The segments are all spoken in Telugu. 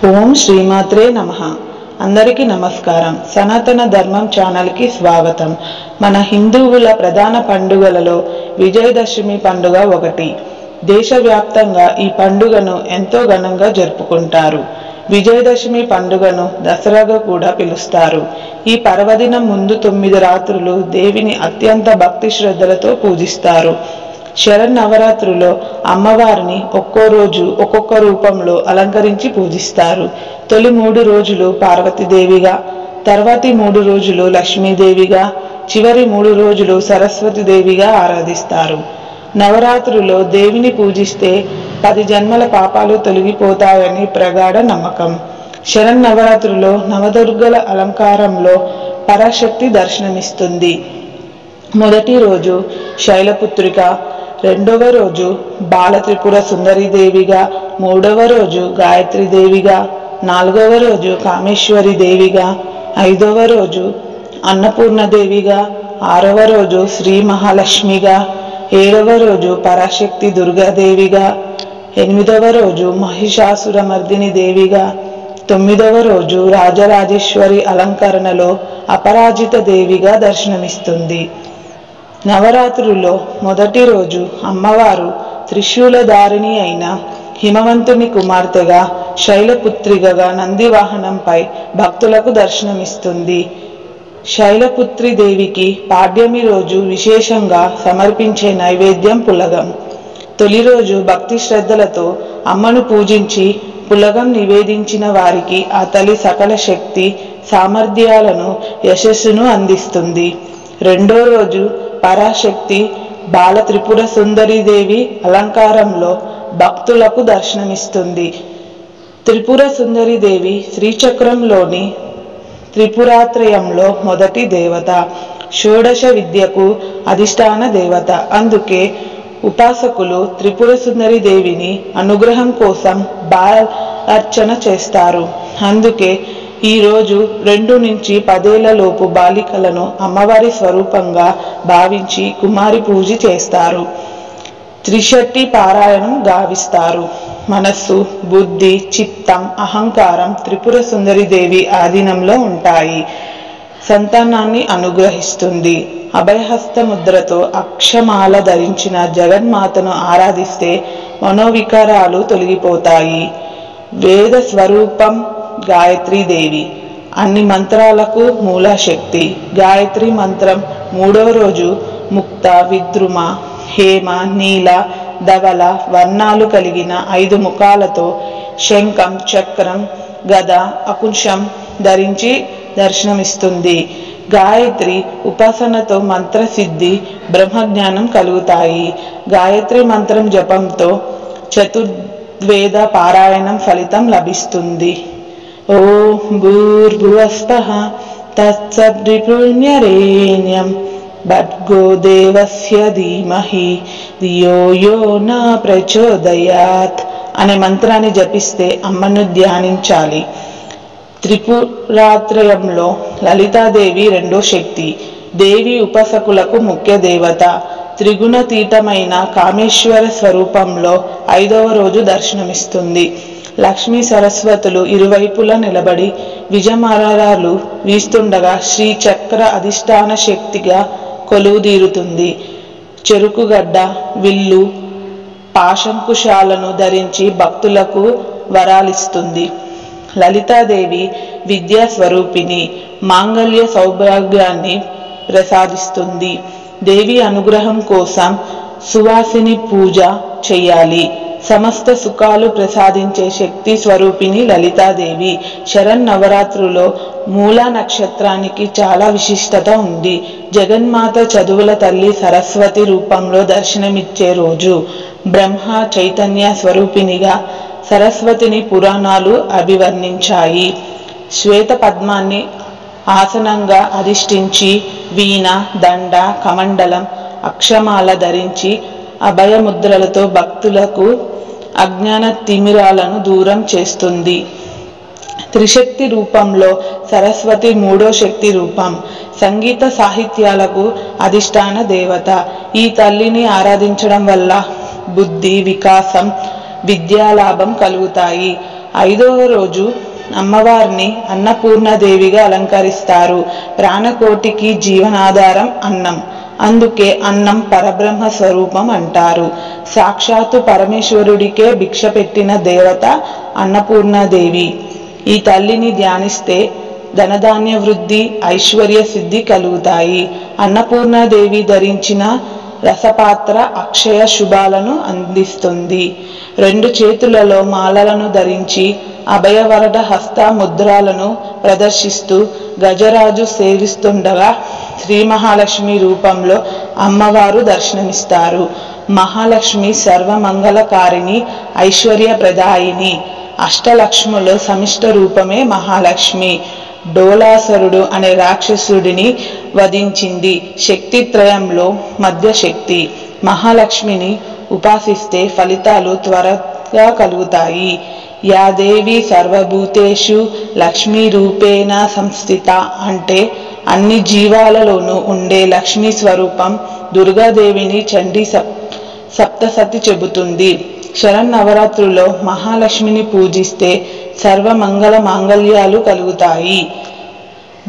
ఓం శ్రీమాత్రే నమః. అందరికీ నమస్కారం. సనాతన ధర్మం ఛానల్కి స్వాగతం. మన హిందువుల ప్రధాన పండుగలలో విజయదశమి పండుగ ఒకటి. దేశవ్యాప్తంగా ఈ పండుగను ఎంతో ఘనంగా జరుపుకుంటారు. విజయదశమి పండుగను దసరాగా కూడా పిలుస్తారు. ఈ పర్వదినం ముందు 9 రాత్రులు దేవిని అత్యంత భక్తి శ్రద్ధలతో పూజిస్తారు. శరన్నవరాత్రులో అమ్మవారిని ఒక్కో రోజు ఒక్కొక్క రూపంలో అలంకరించి పూజిస్తారు. తొలి 3 రోజులు పార్వతీదేవిగా, తర్వాతి 3 రోజులు లక్ష్మీదేవిగా, చివరి 3 రోజులు సరస్వతీదేవిగా ఆరాధిస్తారు. నవరాత్రులో దేవిని పూజిస్తే 10 జన్మల పాపాలు తొలగిపోతాయని ప్రగాఢ నమ్మకం. శరన్నవరాత్రులో నవదుర్గల అలంకారంలో పరాశక్తి దర్శనమిస్తుంది. మొదటి రోజు శైలపుత్రిక, రెండవ రోజు బాలత్రిపుర సుందరీదేవిగా, మూడవ రోజు గాయత్రీదేవిగా, నాలుగవ రోజు కామేశ్వరి దేవిగా, ఐదవ రోజు అన్నపూర్ణదేవిగా, ఆరవ రోజు శ్రీ మహాలక్ష్మిగా, ఏడవ రోజు పరాశక్తి దుర్గాదేవిగా, ఎనిమిదవ రోజు మహిషాసురమర్దిని దేవిగా, 9వ రోజు రాజరాజేశ్వరి అలంకరణలో అపరాజిత దేవిగా దర్శనమిస్తుంది. నవరాత్రుల్లో మొదటి రోజు అమ్మవారు త్రిశూలధారిణి అయిన హిమవంతుని కుమార్తెగా, శైలపుత్రిగా నందివాహనంపై భక్తులకు దర్శనమిస్తుంది. శైలపుత్రి దేవికి పాడ్యమి రోజు విశేషంగా సమర్పించే నైవేద్యం పులగం. తొలి రోజు భక్తి శ్రద్ధలతో అమ్మను పూజించి పులగం నివేదించిన వారికి ఆ తల్లి సకల శక్తి సామర్థ్యాలను, యశస్సును అందిస్తుంది. రెండో రోజు పరాశక్తి బాలత్రిపుర సుందరీదేవి అలంకారంలో భక్తులకు దర్శనమిస్తుంది. త్రిపుర సుందరీదేవి శ్రీచక్రంలోని త్రిపురాత్రయంలో మొదటి దేవత, షోడశ విద్యకు అధిష్టాన దేవత. అందుకే ఉపాసకులు త్రిపుర సుందరి దేవిని అనుగ్రహం కోసం బాలార్చన చేస్తారు. అందుకే ఈరోజు 2 నుంచి 10 ఏళ్ల లోపు బాలికలను అమ్మవారి స్వరూపంగా భావించి కుమారి పూజ చేస్తారు. త్రిశతి పారాయణం గావిస్తారు. మనస్సు, బుద్ధి, చిత్తం, అహంకారం త్రిపుర సుందరి దేవి ఆధీనంలో ఉంటాయి. సంతానాన్ని అనుగ్రహిస్తుంది. అభయహస్త ముద్రతో అక్షమాల ధరించిన జగన్మాతను ఆరాధిస్తే మనోవికారాలు తొలగిపోతాయి. వేద స్వరూపం గాయత్రీదేవి, అన్ని మంత్రాలకు మూలశక్తి. గాయత్రి మంత్రం 3వ రోజు ముక్త, విద్రుమ, హేమ, నీల, ధవల వర్ణాలు కలిగిన 5 ముఖాలతో శంఖం, చక్రం, గద, అకుశం ధరించి దర్శనమిస్తుంది. గాయత్రి ఉపాసనతో మంత్రసిద్ధి, బ్రహ్మజ్ఞానం కలుగుతాయి. గాయత్రి మంత్రం జపంతో చతుర్వేద పారాయణం ఫలితం లభిస్తుంది. ఓం భూర్భువస్వః తత్సవితుర్వరేణ్యం భర్గో దేవస్య ధీమహి ధియో యో న ప్రచోదయాత్ అనే మంత్రాన్ని జపిస్తే అమ్మను ధ్యానించాలి. త్రిపురాత్రయంలో లలితాదేవి రెండో శక్తి. దేవి ఉపాసకులకు ముఖ్య దేవత. త్రిగుణాతీతమైన కామేశ్వర స్వరూపంలో 5వ రోజు దర్శనమిస్తుంది. లక్ష్మీ సరస్వతులు ఇరువైపులా నిలబడి విజయమారాలు వీస్తుండగా శ్రీ చక్ర అధిష్టాన శక్తిగా కొలువుదీరుతుంది. చెరుకుగడ్డ, విల్లు, పాశంకుశాలను ధరించి భక్తులకు వరాలిస్తుంది. లలితాదేవి విద్యా స్వరూపిణి, మాంగళ్య సౌభాగ్యాన్ని ప్రసాదిస్తుంది. దేవి అనుగ్రహం కోసం సువాసిని పూజ చెయ్యాలి. సమస్త సుఖాలు ప్రసాదించే శక్తి స్వరూపిణి లలితాదేవి. శరన్నవరాత్రులో మూలా నక్షత్రానికి చాలా విశిష్టత ఉంది. జగన్మాత చదువుల తల్లి సరస్వతి రూపంలో దర్శనమిచ్చే రోజు. బ్రహ్మ చైతన్య స్వరూపిణిగా సరస్వతిని పురాణాలు అభివర్ణించాయి. శ్వేత పద్మాన్ని ఆసనంగా అధిష్ఠించి వీణ, దండ, కమండలం, అక్షమాల ధరించి అభయముద్రలతో భక్తులకు అజ్ఞాన తిమిరాలను దూరం చేస్తుంది. త్రిశక్తి రూపంలో సరస్వతి 3వ శక్తి రూపం. సంగీత సాహిత్యాలకు అధిష్టాన దేవత. ఈ తల్లిని ఆరాధించడం వల్ల బుద్ధి వికాసం, విద్యాలాభం కలుగుతాయి. 5వ రోజు అమ్మవారిని అన్నపూర్ణాదేవిగా అలంకరిస్తారు. ప్రాణకోటికి జీవనాధారం అన్నం. అందుకే అన్నం పరబ్రహ్మ స్వరూపం అంటారు. సాక్షాత్తు పరమేశ్వరుడికే భిక్ష పెట్టిన దేవత అన్నపూర్ణాదేవి. ఈ తల్లిని ధ్యానిస్తే ధనధాన్య వృద్ధి, ఐశ్వర్య సిద్ధి కలుగుతాయి. అన్నపూర్ణాదేవి ధరించిన రసపాత్ర అక్షయ శుభాలను అందిస్తుంది. 2 చేతులలో మాలలను ధరించి అభయవరద హస్త ముద్రాలను ప్రదర్శిస్తూ గజరాజు సేవిస్తుండగా శ్రీ మహాలక్ష్మి రూపంలో అమ్మవారు దర్శనమిస్తారు. మహాలక్ష్మి సర్వమంగళకారిణి, ఐశ్వర్యప్రదాయిని. అష్టలక్ష్ముల సమిష్ట రూపమే మహాలక్ష్మి. డోలాసురుడు అనే రాక్షసుడిని వధించింది. శక్తిత్రయంలో మధ్యశక్తి. మహాలక్ష్మిని ఉపాసిస్తే ఫలితాలు త్వరగా కలుగుతాయి. యా దేవి సర్వభూతేషు లక్ష్మీ రూపేణ సంస్థిత అంటే అన్ని జీవాలలోనూ ఉండే లక్ష్మీ స్వరూపం దుర్గాదేవిని చండీ సప్తసతి చెబుతుంది. శరన్నవరాత్రుల్లో మహాలక్ష్మిని పూజిస్తే సర్వమంగళ మాంగళ్యాలు కలుగుతాయి.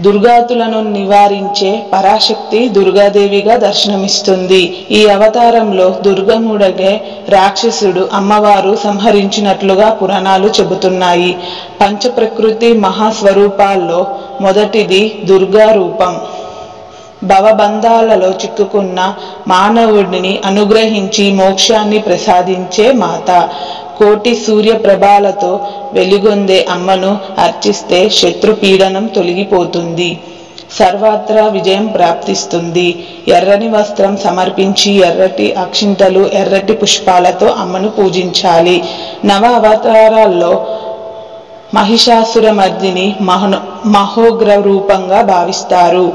దుర్గాతులను నివారించే పరాశక్తి దుర్గాదేవిగా దర్శనమిస్తుంది. ఈ అవతారంలో దుర్గముడగే రాక్షసుడు అమ్మవారు సంహరించినట్లుగా పురాణాలు చెబుతున్నాయి. పంచప్రకృతి మహాస్వరూపాల్లో మొదటిది దుర్గా రూపం. భవబంధాలలో చిక్కుకున్న మానవుడిని అనుగ్రహించి మోక్షాన్ని ప్రసాదించే మాత. కోటి సూర్యప్రభాలతో వెలుగొందే అమ్మను అర్చిస్తే శత్రుపీడనం తొలగిపోతుంది. సర్వత్రా విజయం ప్రాప్తిస్తుంది. ఎర్రని వస్త్రం సమర్పించి ఎర్రటి అక్షింతలు, ఎర్రటి పుష్పాలతో అమ్మను పూజించాలి. నవ అవతారాల్లో మహిషాసురమర్దిని మహోగ్ర రూపంగా భావిస్తారు.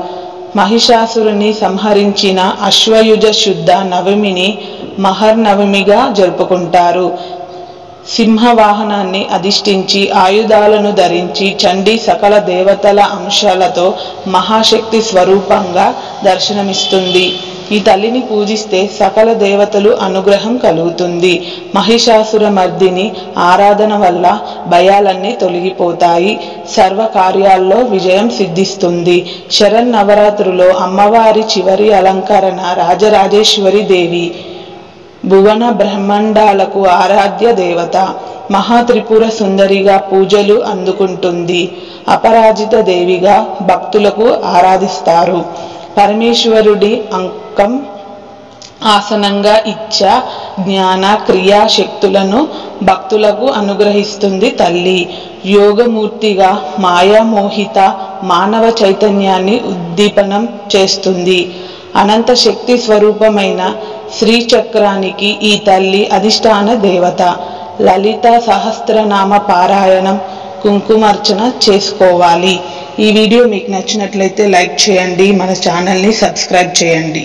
మహిషాసురుని సంహరించిన అశ్వయుజ శుద్ధ నవమిని మహర్నవమిగా జరుపుకుంటారు. సింహవాహనాన్ని అధిష్ఠించి ఆయుధాలను ధరించి చండీ సకల దేవతల అంశాలతో మహాశక్తి స్వరూపంగా దర్శనమిస్తుంది. ఈ తల్లిని పూజిస్తే సకల దేవతలు అనుగ్రహం కలుగుతుంది. మహిషాసురమర్దిని ఆరాధన వల్ల భయాలన్నీ తొలగిపోతాయి. సర్వ కార్యాల్లో విజయం సిద్ధిస్తుంది. శరన్నవరాత్రులో అమ్మవారి చివరి అలంకరణ రాజరాజేశ్వరి దేవి. భువన బ్రహ్మాండాలకు ఆరాధ్య దేవత. మహాత్రిపుర సుందరిగా పూజలు అందుకుంటుంది. అపరాజిత దేవిగా భక్తులకు ఆరాధిస్తారు. పరమేశ్వరుడి అంకం ఆసనంగా ఇచ్చా, జ్ఞాన, క్రియా శక్తులను భక్తులకు అనుగ్రహిస్తుంది తల్లి. యోగమూర్తిగా మాయామోహిత మానవ చైతన్యాన్ని ఉద్దీపనం చేస్తుంది. అనంత శక్తి స్వరూపమైన శ్రీచక్రానికి ఈ తల్లి అధిష్టాన దేవత. లలిత సహస్రనామ పారాయణం, కుంకుమార్చన చేసుకోవాలి. ఈ వీడియో మీకు నచ్చినట్లయితే లైక్ చేయండి. మన ఛానల్ని సబ్స్క్రైబ్ చేయండి.